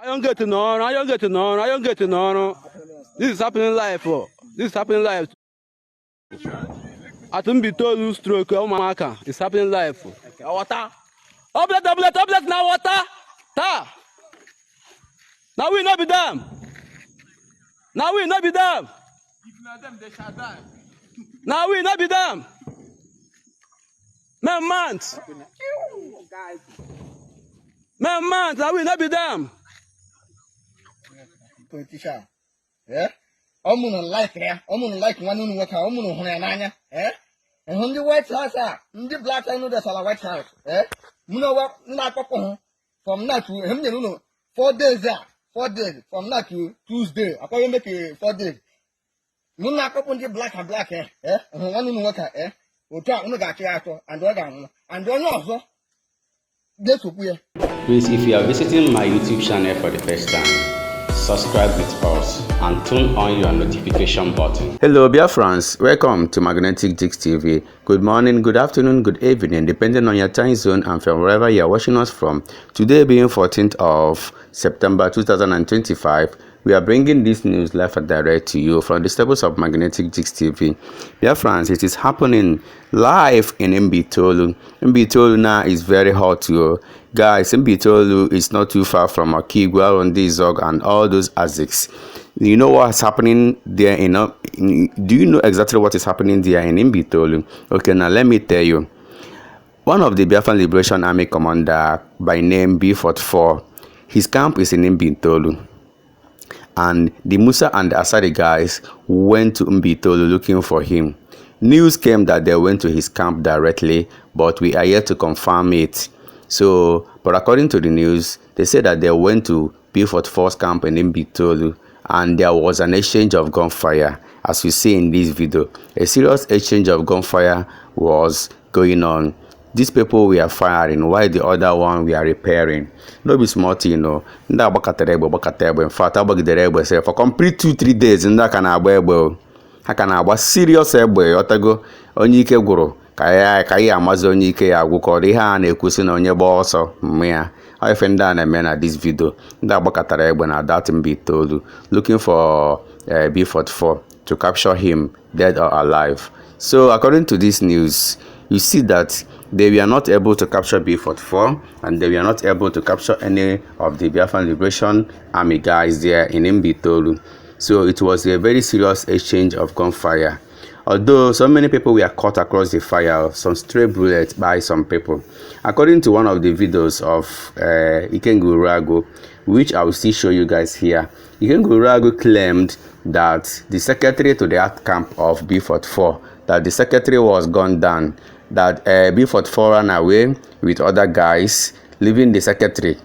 I don't get to know. This is happening live. This is happening live. At Mbaitolu stroke, Umuaka. It's happening live. Water. Oblet, now water. Ta. Now we not be them. If not them, they shall die. Now we not be them. Man, now we not be them. Politician. Yeah? I'm gonna like one in work. I'm gonna honor and when the White House, the black I know that's all White House. Eh? You know what? Not from now to him, you know, 4 days there. 4 days from now to Tuesday. I can make it 4 days. You knock up on the black, eh? And one in work, eh? We'll talk no got and don't also. This will be. Please, if you are visiting my YouTube channel for the first time, subscribe with us and turn on your notification button. Hello Biafrans, welcome to Magnetic Gist TV. Good morning, good afternoon, good evening, depending on your time zone and from wherever you are watching us from. Today being 14th of September 2025, we are bringing this news live and direct to you from the stables of Magnetic Gist TV. Biafrans, it is happening live in Mbaitolu. Mbaitolu now is very hot, yo. Guys, Mbaitolu is not too far from Akigwa, Ondizog, and all those Aziks. You know what's happening there? Do you know exactly what is happening there in Mbaitolu? Okay, now let me tell you. One of the Biafran Liberation Army commander by name B44, his camp is in Mbaitolu. And the Musa and the Asari guys went to Mbaitolu looking for him. News came that they went to his camp directly, but we are yet to confirm it. So, but according to the news, they said that they went to B44's camp in Mbaitolu, and there was an exchange of gunfire, as we see in this video. A serious exchange of gunfire was going on. These people were firing while the other one we are repairing. No be smart, you know. In fact, I for complete 2-3 days in that can I serious otago onye ike gwụrụ ka ya amazi onye ike ya gwụkọrọ ihe a na-ekwusi na onye gba ọsọ mmịa ife ndị a na-eme na this video ndị agbakọtara egbe na that Mbaitolu looking for B44 to capture him dead or alive. So according to this news, you see that they were not able to capture B44 and they were not able to capture any of the Biafran Liberation Army guys there in Mbaitolu. So it was a very serious exchange of gunfire. Although so many people were caught across the fire, some stray bullets by some people. According to one of the videos of Ikengurago, which I will still show you guys here, Ikengurago claimed that the secretary to the art camp of B44, that the secretary was gunned down, that B44 ran away with other guys, leaving the secretary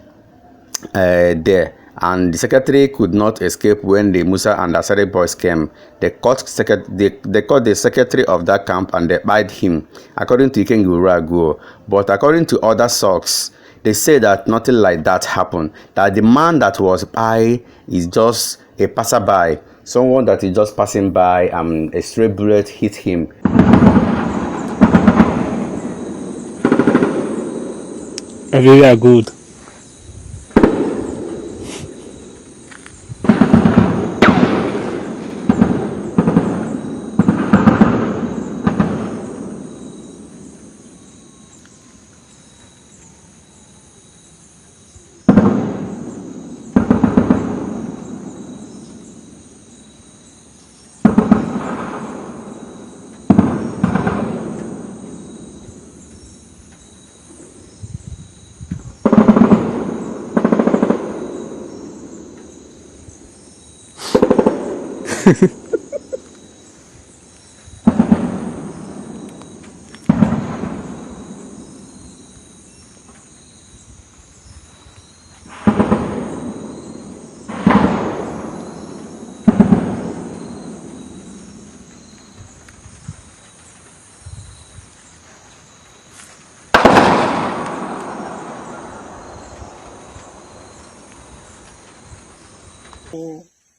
there. And the secretary could not escape when the Musa and Asari boys came. They caught the secretary of that camp and they bite him, according to Ikengurago. But according to other sources, they say that nothing like that happened. That the man that was by is just a passerby, someone that is just passing by, and a stray bullet hit him. Very good.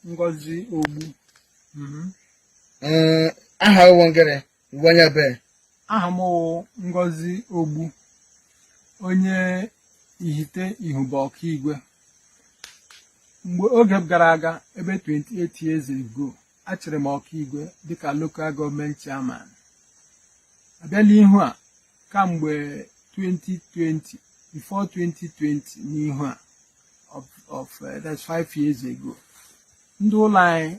Ngozi Ogbu. Aha wongere wanya be. Aha mo Ngozi Ogbu. Onye ihite ihuba Ọkaigwe. mgbe oge gara aga ebe 28 years ago achịrị m ọkaigwe dịka local government chairman. Abịala ihu a kamgbe 2020 before 2020 n'ihu a that's 5 years ago. Ndị ụlọ anyị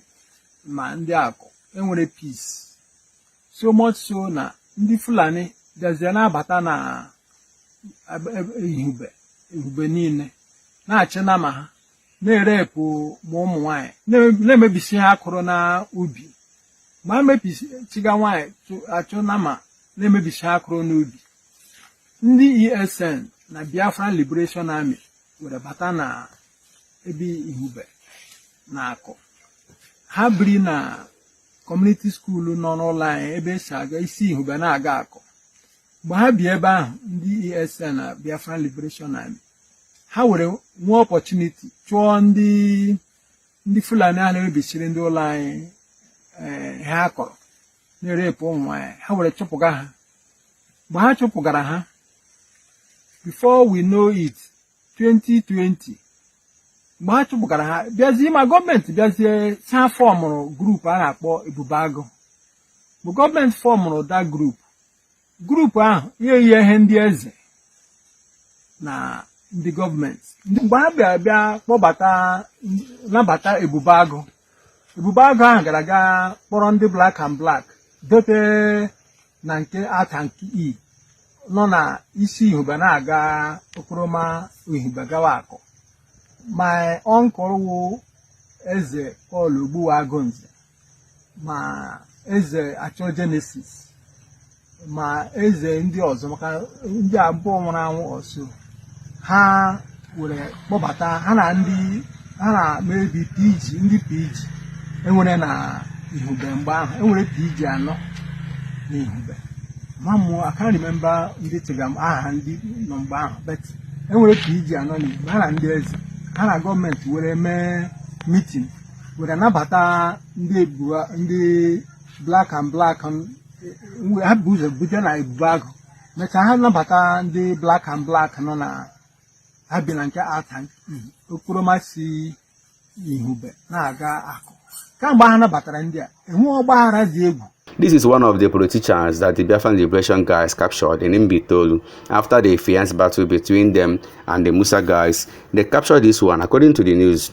ma ndị akụ enwere peace, so much so na ndị Fulani bịazie na-abata na ihube niile na-achị na ma ha na-erepụ ma ụmụ nwanyị na-emebisi ha akụrụ na ubi. Ma emebichiga nwanyị achụ na ma na-emebisi ha akụrụ n'ubi. Ndị ESN na Biafran Liberation Army were bata na ebe ihube na akụ. Ha biri na community school nọ n'ụlọ anyị ebe esi aga isi ihube na-aga akụ. Mgbe ha bi ebe ahụ, ndị ESN na Biafran Liberation Army ha were nwee opportunity chụọ ndị Fulani ahụ na-emebisiri ndị ụlọ anyị ha akọrọ na-erepụ ụmụ nwanyị. Ha were chụpụga ha. Mgbe ha chụpụgara ha, before we know it 2020, mgbe ha chụpụgara ha bịazie ma gọọmenti bịazie ha fọmụrụ grupu a na-akpọ Ebubagụ. Bụ gọọmenti fọmụrụ da grupu ahụ ihe ndị eze na ndị gọọmenti. Mgbe ha bịa nabata Ebubagụ ahụ gara aga kpọrọ ndị black and black dote na nke ata nke i nọ na isi ihube na-aga okoroma ihube gawa akụ. My uncle wụ eze Paul Ogbuagunze, ma eze Achọ Genesis, ma eze ndị ọzọ maka ndị abụọ nwụrụ anwụ ọsọ. Ha were kpọbata ha na mebi PG, ndị PG enwere na ihube. Mgbe ahụ enwere PG 4 na ihube. Mamu I can't remember ndị tigam aha ndị nọ mgbe ahụ, but enwere PG 4 na ihube. Ha na ndị eze ha na gọọmenti were mee meeting were nabata ndị black and black. Ha bụ ụzọ bute na Ebubagụ, mechaa ha nabata ndị black and black nọ na ha bi na nke ata okoroma si ihube na-aga akụ. Kamgbe ha nabatara ndị a enwe ọgbaghara dị egwu. This is one of the politicians that the Biafran Liberation guys captured in Mbaitolu after the fierce battle between them and the Musa guys. They captured this one. According to the news,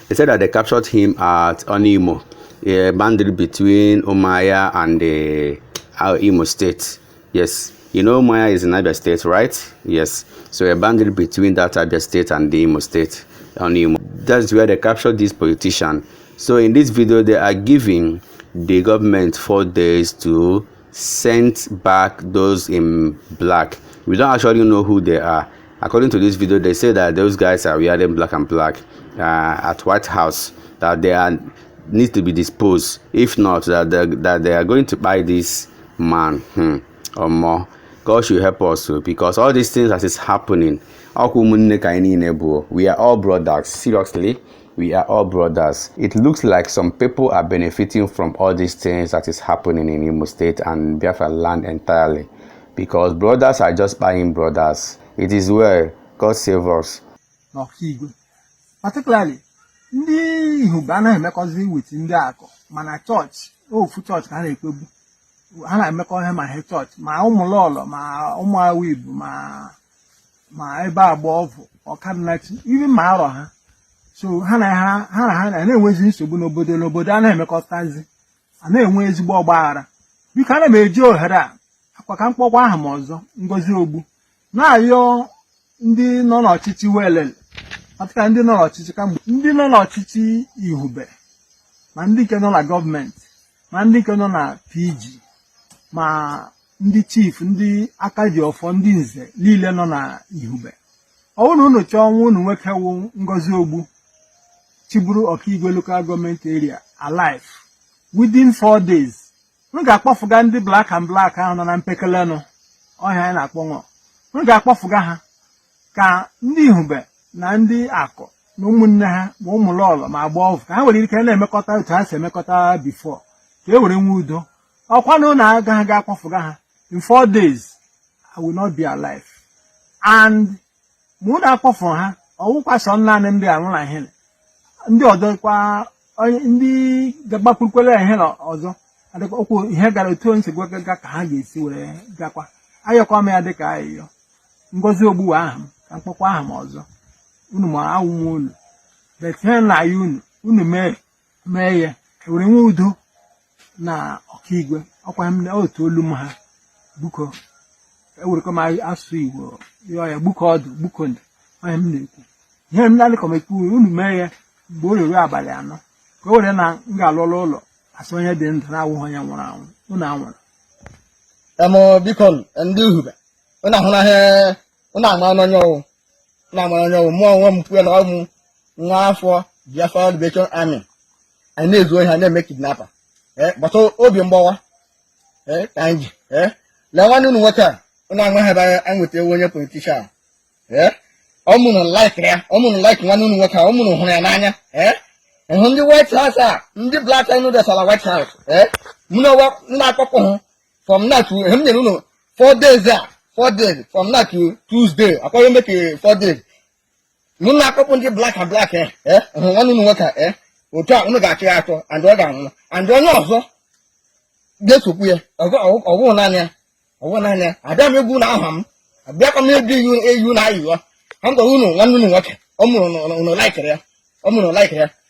they said that they captured him at Umuoma, a boundary between Umuaka and the Imo State. Yes, you know Umuaka is in Abia State, right? Yes, so a boundary between that Abia State and the Imo State, Umuoma. That's where they captured this politician. So in this video, they are giving the government 4 days to send back those in black. We don't actually know who they are. According to this video, they say that those guys are wearing black and black at White House, that they need to be disposed. If not, that they are going to buy this man or more. God should help us, because all these things that is happening, we are all brothers. Seriously, we are all brothers. It looks like some people are benefiting from all these things that is happening in Imo State and Biafra land entirely, because brothers are just buying brothers. It is well. God save us. Particularly, ndị ihube anaghị emekọzi with ndị akụ, mana chọọchị ofu chọọchị ka ha na-emekọ ihe ma he chọọchị ma ụmụlọlọ ma ụmụawa Igbo ma ebe agba ọvụ ọkadịnachi ibi ma arọ ha. So ha na-enwezi nsogbu n'obodo a na-emekọtazi, a na-enwe ezigbo ọgbaghara. Biko ana m eji ohere a akwa ka mkpọkwa aha m ọzọ Ngozi Ogbu na-ayọ ndị nọ n'ọchịchị welele, ọtụka ndị nọ n'ọchịchị kamgbe, ndị nọ n'ọchịchị ihube, ma ndị nke nọ na gọọmenti, ma ndị nke nọ na PG, ma ndị chief, ndị aka ji ọfọ, ndị nze niile nọ na ihube. Ọ bụrụ na unu chọọ nwa unu nwoke wụ Ngozi Ogbu chiburu ọkaigwe local government area alive within 4 days, unu ga-akpọfụga ndị black and black ahụ nọ na mpekele nọ ọhịa anyị na-akpọ nwa. Unu ga-akpọfụga ha ka ndị ihube na ndị akọ na ụmụnne ha ma ụmụlọlọ ma agba ọvụ ka ha nwere ike na-emekọta otu ha si emekọta before, ka e were nwe udo. Ọkwa na unu agaghị akpọfụga ha in 4 days, I will not be alive. And mụ na akpọfụrụ ha ọwụkwa sọ naanị ndị a nwụrụ ihe ndị ọzọ kwa ndị gbapụkwere ihe ọzọ adịkwa okwu ihe gara otu nsi gwa ga ka ha ga-esi were gakwa ayọkwa m ya dịka ayịyọ ngozi ogbuwa aha m ka mkpọkwa aha m ọzọ unu ma awụm unu betie na ya unu mee ya ewere nwe udo na ọkaigwe ọkwa m otu olu m ha buko ewerekwa m asụ Igbo yọọ ya buko ọdụ buko ndụ onye m na-ekwu ihe m na-adịkọ m ekwu unu mee ya mgbe o ruru abalị 4 ka o were na m ga-alụlụ ụlọ asị onye dị ndụ na-awụghị onye nwụrụ anwụ unu anwụrụ biko ndị uhube unu ahụ na ihe unu ama n'onye ọwụ mụ onwe m kwuo na ọmụ nwa afọ Biafra Liberation Army anyị na-ezu ohi ha na-eme kidnapper gbata obi mgbawa ka anyị ji lee nwanne unu nwoke a unu anwe ha ebe anyị nweta onye politishan ọmụnụ like nwanne unu nwoke a ọmụnụ hụrụ ya n'anya ịhụ ndị White House a ndị black anyị desala White House mụ na ọwa na-akpọpụ hụ from now to m nyere unu 4 days from now to Tuesday akwaghị meke 4 days mụ na-akpọpụ ndị black hụ nwanne unu nwoke a otu a unu ga-achọ ya achọ and ọ ga-anwụ and onye ọzọ ga-esokwu ya ọgwụ naanị ya abịa m egwu na aha m abịakwa m ebi eyu na ayịyọ ha m gwara unu nwanne unu nwoke ọmụrụ laikere ya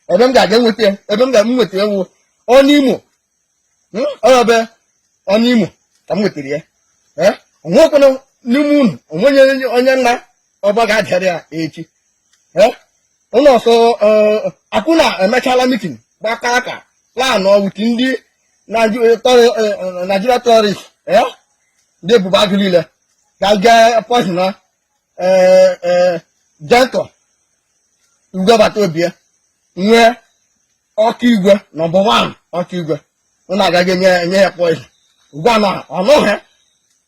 ebe m ga-aga nweta ya ebe m ga-nweta ewu onye Imo ebe onye Imo ka m nwetara ya onwekwana n'ime unu onwenye onye nna ọba ga-adịara ya echi ụlọ ọsọ akwụna emechala mitin gbaka aka plan ọwụti ndị Nigeria tourist ndị ebubo agụ niile ga-aga poison jentọ ugobata obi ya nwee ọkaigwe nọmba 1 ọkaigwe ụnụ agaghị nye ya poison ugbu a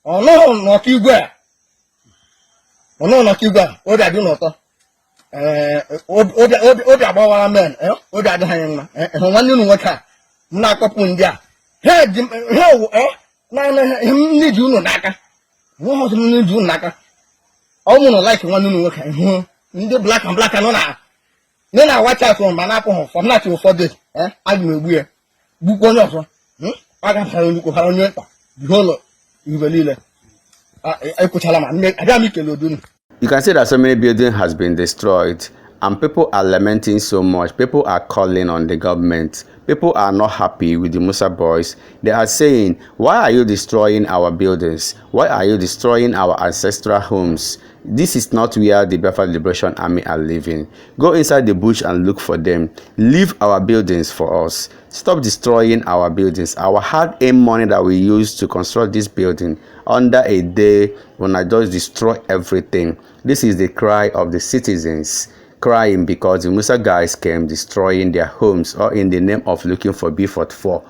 ọnụhụ n'ọkaigwe a obi adị n'ụtọ obi agbawara men obi adịghị anyị mma hụ nwanne unu nwoke a m na-akpọpụ ndị a ndị ji unu n'aka ọ mụrụ like nwanne unu nwoke hụ ndị black and black nọ na White House ma na-apụ hụ from now to 4 days aga m egbu ya gbukwa onye ọzọ a ga-afara onye kwara onye mkpa bihe ụlọ ibe niile ekwuchala ma abịa m ikele odunu. You can see that so many buildings has been destroyed and people are lamenting so much. People are calling on the government. People are not happy with the Musa boys. They are saying, why are you destroying our buildings? Why are you destroying our ancestral homes? This is not where the Biafra Liberation Army are living. Go inside the bush and look for them. Leave our buildings for us. Stop destroying our buildings. Our hard-earned money that we use to construct this building, under a day when I just destroy everything. This is the cry of the citizens, crying because the Musa guys came destroying their homes, or in the name of looking for B44,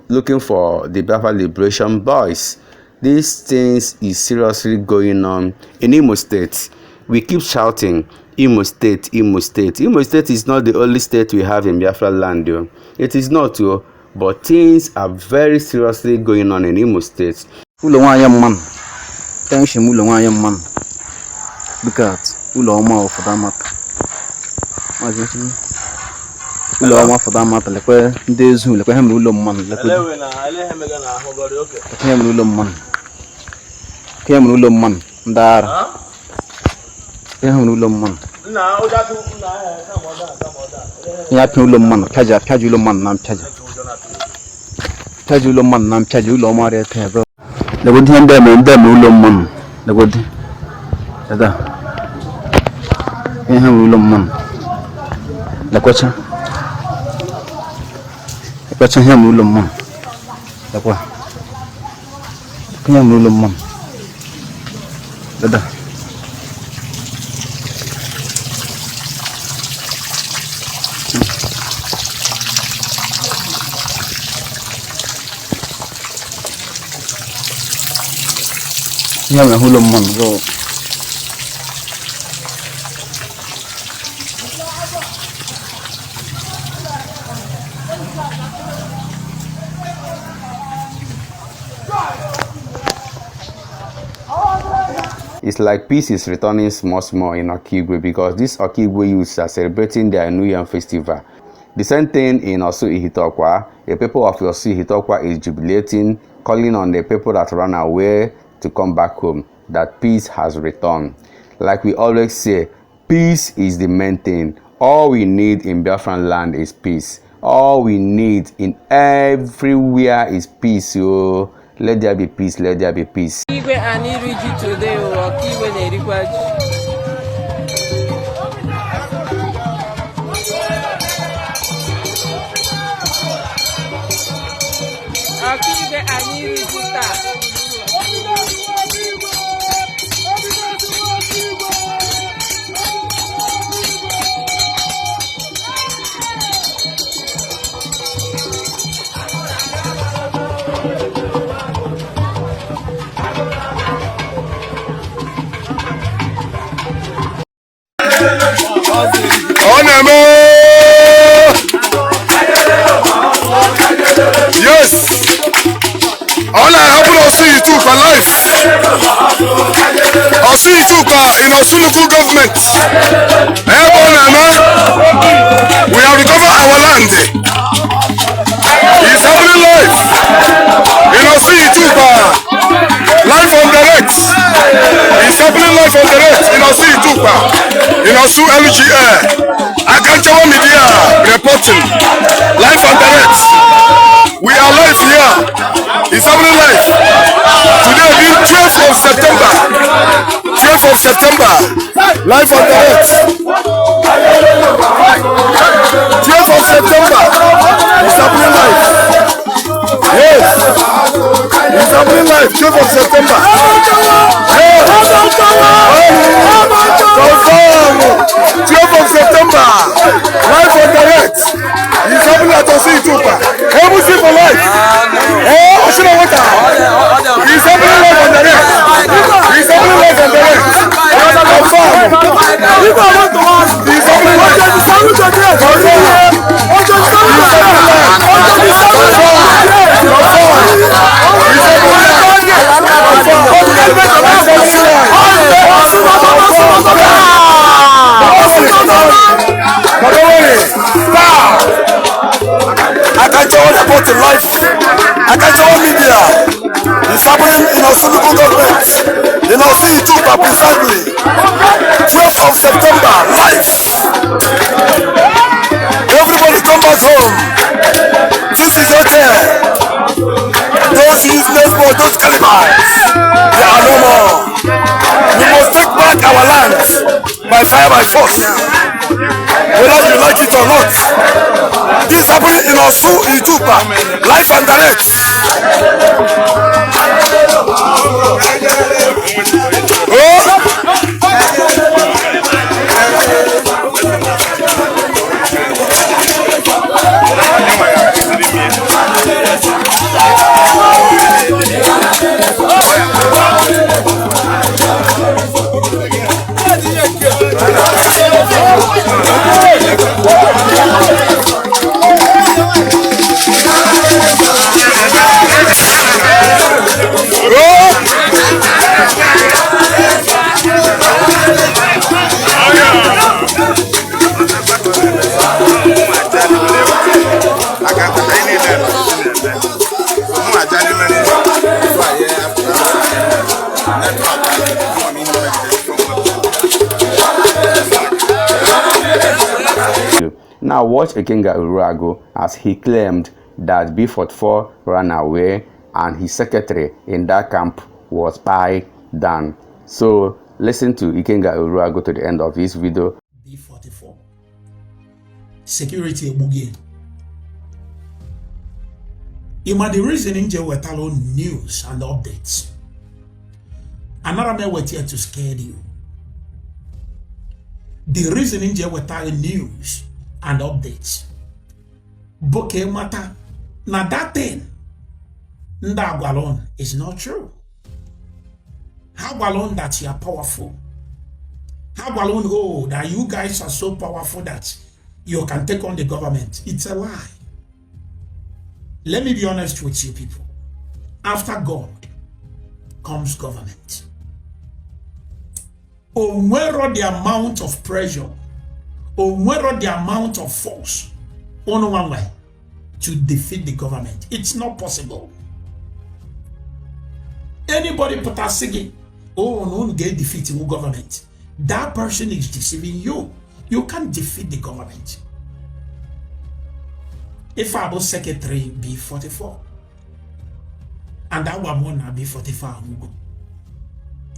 looking for the Biafra Liberation boys. These things is seriously going on in Imo State. We keep shouting, Imo State, Imo State. Imo State is not the only state we have in Biafra land, though. It is not, though, but things are very seriously going on in Imo State. Man, thanks man. Look at Umuoma for that matter. Umuoma for that matter. Like where days who like him man. Him man. Dar. Him man. Ya man. Kaja man. Nam kaja. Kaja man. Nam kaja Umoma bro. The good thing them man. The good. Ada. Him man. La kwacha. Kwacha him man. La kwa. Him man. Ada. Him man bro. It's like peace is returning small in Okigwe, because these Okigwe youths are celebrating their New Year festival. The same thing in Osu Ihitokwa. The people of Osu Ihitokwa is jubilating, calling on the people that ran away to come back home, that peace has returned. Like we always say, peace is the main thing. All we need in Biafran land is peace. All we need in everywhere is peace. Yo. Let there be peace, let there be peace. Igwe anyị riji today o Igwe na-erikwa ji. Igwe anyị riji taa. Yes. All I happen to see you too for life. I'll see you too in Osun local government. We have recovered our land. It's happening live. I'll see you too live on direct. It's happening live on direct. I'll see you too Osun LGA. I can't tell media reporting live on direct. We are live here. It's happening live. Today being 12th of September. 12th of September. Live on direct. 12th of September. It's happening live. Yes. It's happening live. 12th of September. Yes. Confirm. 12th of September. Live on direct. It's happening at Osu Itupa. Everything for life. Oh, Oshina Water. It's happening live on direct. It's happening live on direct. Confirm. It's happening live. I can't tell what about in life. I can't tell media. It's happening in our local government. In our city too, precisely. 12th of September, live. Everybody come back home. This is hotel. Those useless boys, those calibers, they are no more. We must take back our lands by fire, by force. Whether you like it or not. This is happening in Osu Itupa, live and direct. Now watch Ikenga Uruago as he claimed that B44 ran away and his secretary in that camp was by Dan. So listen to Ikenga Uruago to the end of his video. B44 security again. Ima the reason in Mbaitolu news and updates. Another man were here to scare you. The reason in Mbaitolu news and updates. Boke mata na that thing Ndagwalon is not true. How alone that you are powerful? How alone oh that you guys are so powerful that you can take on the government? It's a lie. Let me be honest with you people. After God comes government. onwero the amount of pressure, onwero the amount of force on one way to defeat the government. It's not possible. Anybody put a singing, oh, no, get defeating the government. That person is deceiving you. You can't defeat the government. If I was secretary B44, and that one now B45,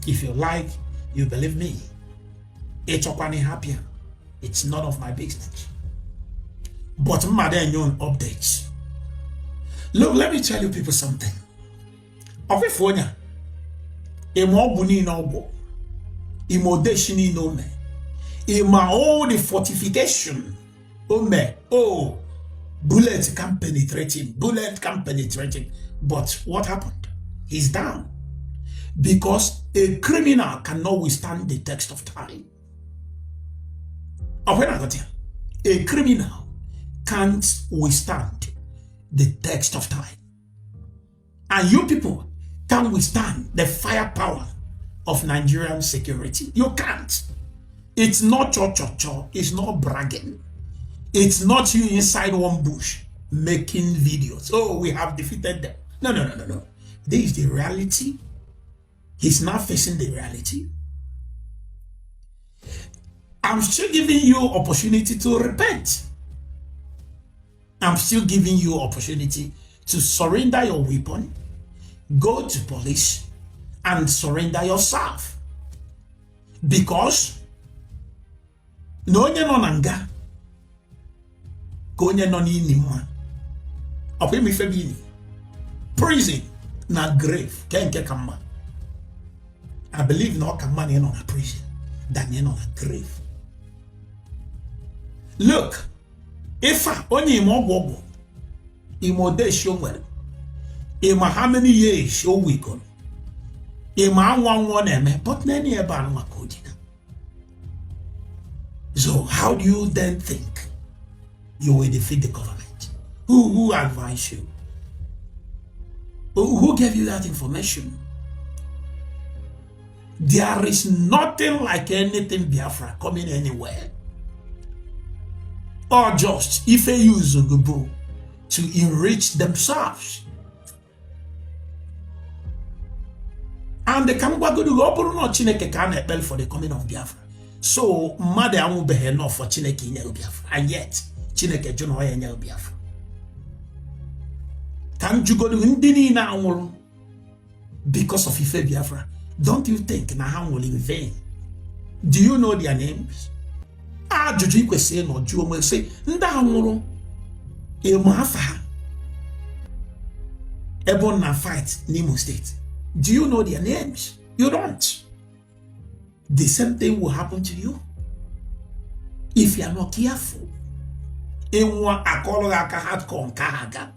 if you like, you believe me. It's happier. It's none of my business. But mother your updates. Look, let me tell you people something. Ofifonya, emo buni no bo, imo deshini no me, ima all the fortification, oh, bullet can penetrate him, But what happened? He's down. Because a criminal cannot withstand the test of time. A criminal can't withstand the test of time. And you people can't withstand the firepower of Nigerian security. You can't. It's not cho-cho-cho. It's not bragging. It's not you inside one bush making videos. Oh, we have defeated them. No. This is the reality. He's not facing the reality. I'm still giving you opportunity to repent. I'm still giving you opportunity to surrender your weapon, go to police, and surrender yourself. Because no one no nanga, konye no ni mwa. Ope mi febini. Prison na grave kenke kama. I believe no kama ni no na prison than ni no na grave. Look, if I only more wobo, imo de show well. Ima how many years show we gone? Ima one eme, but nani eba no makodina. So how do you then think you will defeat the government? Who advised you? Who gave you that information? There is nothing like anything Biafra coming anywhere. Or just if they use Ugubu to enrich themselves. And the Kamwagudu Opuru no Chineke can bell for the coming of Biafra. So mother won't be enough for Chineke in Biafra. And yet Chineke Juno in Biafra. Can you go to Indini now because of Ife Biafra? Don't you think Naham will in vain? Do you know their names? Juju kwese no juo say nda anwuru e mo afa ebon na fight Nimo State. Do you know their names? You don't. The same thing will happen to you if you are not careful. Enwa akolo aka hat kon kaga.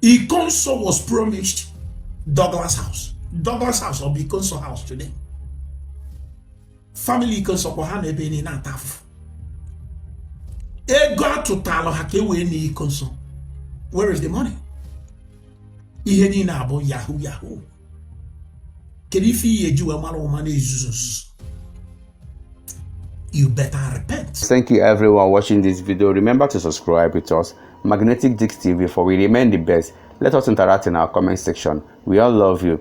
Ikonso was promised Douglas House. Douglas House or Ikonso House today. Family Ikonso ko ha na ebe ni na tafu. Ego to talo hakewe ni Ikonso. Where is the money? Ihe ni na abo yahoo. You better repent. Thank you everyone watching this video. Remember to subscribe with us, Magnetic Dix TV, for we remain the best. Let us interact in our comment section. We all love you.